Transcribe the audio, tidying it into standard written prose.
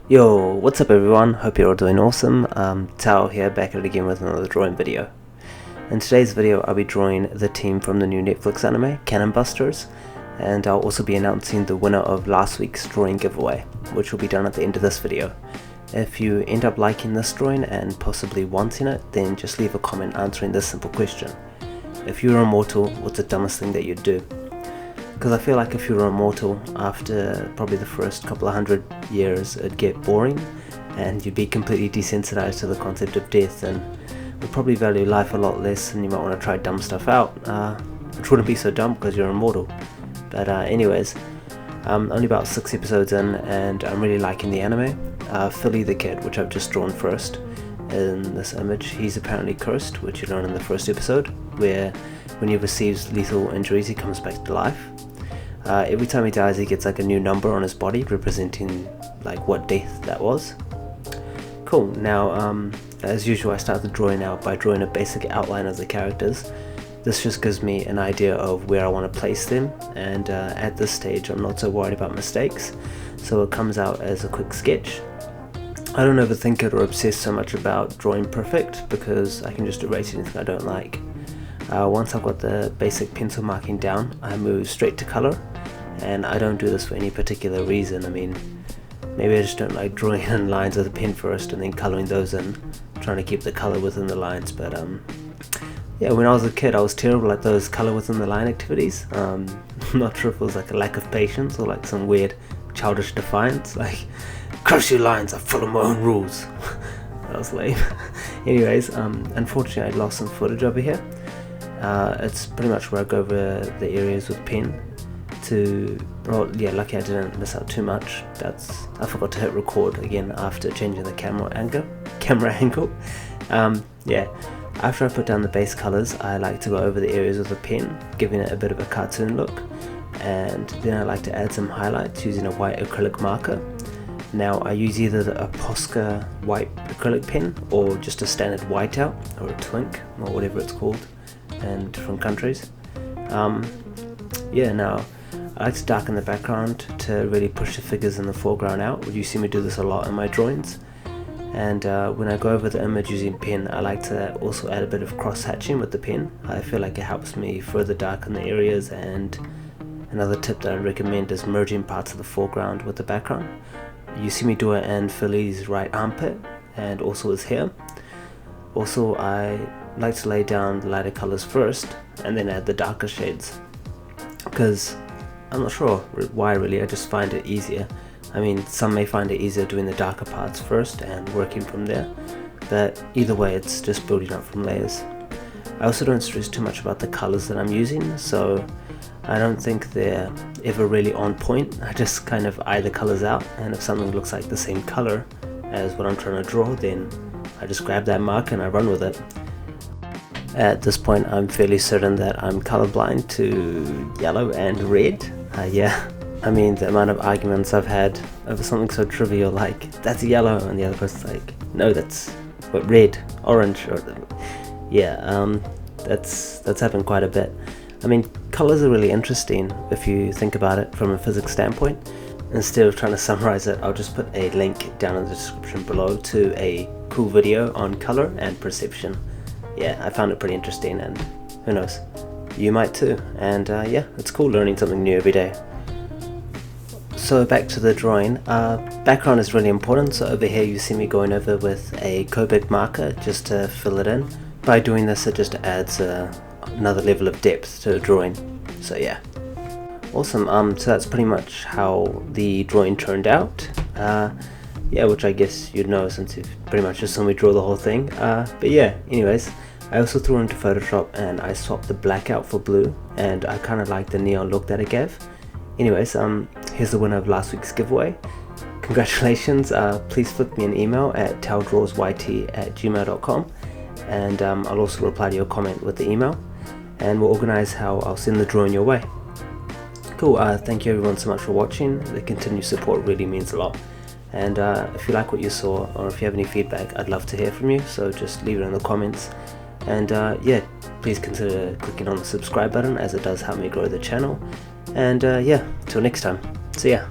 Yo, what's up everyone? Hope you're all doing awesome. Tao here, back at it again with another drawing video. In today's video I'll be drawing the team from the new Netflix anime, Cannon Busters, and I'll also be announcing the winner of last week's drawing giveaway, which will be done at the end of this video. If you end up liking this drawing and possibly wanting it, then just leave a comment answering this simple question. If you were immortal, what's the dumbest thing that you'd do? Because I feel like if you were immortal, after probably the first couple of 100 years, it'd get boring and you'd be completely desensitized to the concept of death and would probably value life a lot less, and you might want to try dumb stuff out, which wouldn't be so dumb because you're immortal. But anyways, only about 6 episodes in and I'm really liking the anime. Philly the kid, which I've just drawn first in this image, he's apparently cursed, which you learn in the first episode, where when he receives lethal injuries he comes back to life. Every time he dies he gets like a new number on his body representing like what death that was. Cool. Now as usual I start the drawing out by drawing a basic outline of the characters. This just gives me an idea of where I want to place them, and at this stage I'm not so worried about mistakes, so it comes out as a quick sketch. I don't overthink it or obsess so much about drawing perfect because I can just erase anything I don't like. Once I've got the basic pencil marking down, I move straight to color, and I don't do this for any particular reason. I mean, maybe I just don't like drawing in lines with a pen first and then coloring those in, trying to keep the color within the lines. But yeah, when I was a kid I was terrible at those color within the line activities. I'm not sure if it was like a lack of patience or like some weird childish defiance, like, curse you lines, I follow my own rules. That was lame. Anyways, unfortunately I lost some footage over here. It's pretty much where I go over the areas with pen to, well, yeah, lucky I didn't miss out too much. I forgot to hit record again after changing the camera angle. Yeah, after I put down the base colors I like to go over the areas with a pen, giving it a bit of a cartoon look, and then I like to add some highlights using a white acrylic marker. Now I use either a Posca white acrylic pen or just a standard whiteout or a twink or whatever it's called and different countries. Yeah, now I like to darken the background to really push the figures in the foreground out. You see me do this a lot in my drawings. And when I go over the image using pen, I like to also add a bit of cross hatching with the pen. I feel like it helps me further darken the areas, and another tip that I recommend is merging parts of the foreground with the background. You see me do it in Philly's right armpit and also his hair. Also I like to lay down the lighter colors first and then add the darker shades, because I'm not sure why really, I just find it easier. I mean, some may find it easier doing the darker parts first and working from there, but either way it's just building up from layers. I also don't stress too much about the colors that I'm using, so I don't think they're ever really on point. I just kind of eye the colors out, and if something looks like the same color as what I'm trying to draw, then I just grab that mark and I run with it. At this point I'm fairly certain that I'm colorblind to yellow and red. Yeah, I mean, the amount of arguments I've had over something so trivial like, that's yellow, and the other person's like, no, that's what, red, orange, or yeah, that's happened quite a bit. I mean, colors are really interesting if you think about it from a physics standpoint. Instead of trying to summarize it, I'll just put a link down in the description below to a cool video on color and perception. Yeah, I found it pretty interesting, and who knows, you might too. And yeah, it's cool learning something new every day. So back to the drawing. Background is really important, so over here you see me going over with a Copic marker just to fill it in. By doing this it just adds another level of depth to the drawing. So yeah, awesome. So that's pretty much how the drawing turned out. Yeah, which I guess you'd know since you've pretty much just saw me draw the whole thing. But yeah, anyways, I also threw into Photoshop and I swapped the black out for blue, and I kind of like the neon look that it gave. Anyways, here's the winner of last week's giveaway. Congratulations. Please flick me an email at taodrawsyt@gmail.com, and I'll also reply to your comment with the email, and we'll organize how I'll send the drawing your way. Cool. Thank you everyone so much for watching. The continued support really means a lot. And if you like what you saw, or if you have any feedback, I'd love to hear from you, so just leave it in the comments. And yeah, please consider clicking on the subscribe button, as it does help me grow the channel. And yeah, till next time, see ya.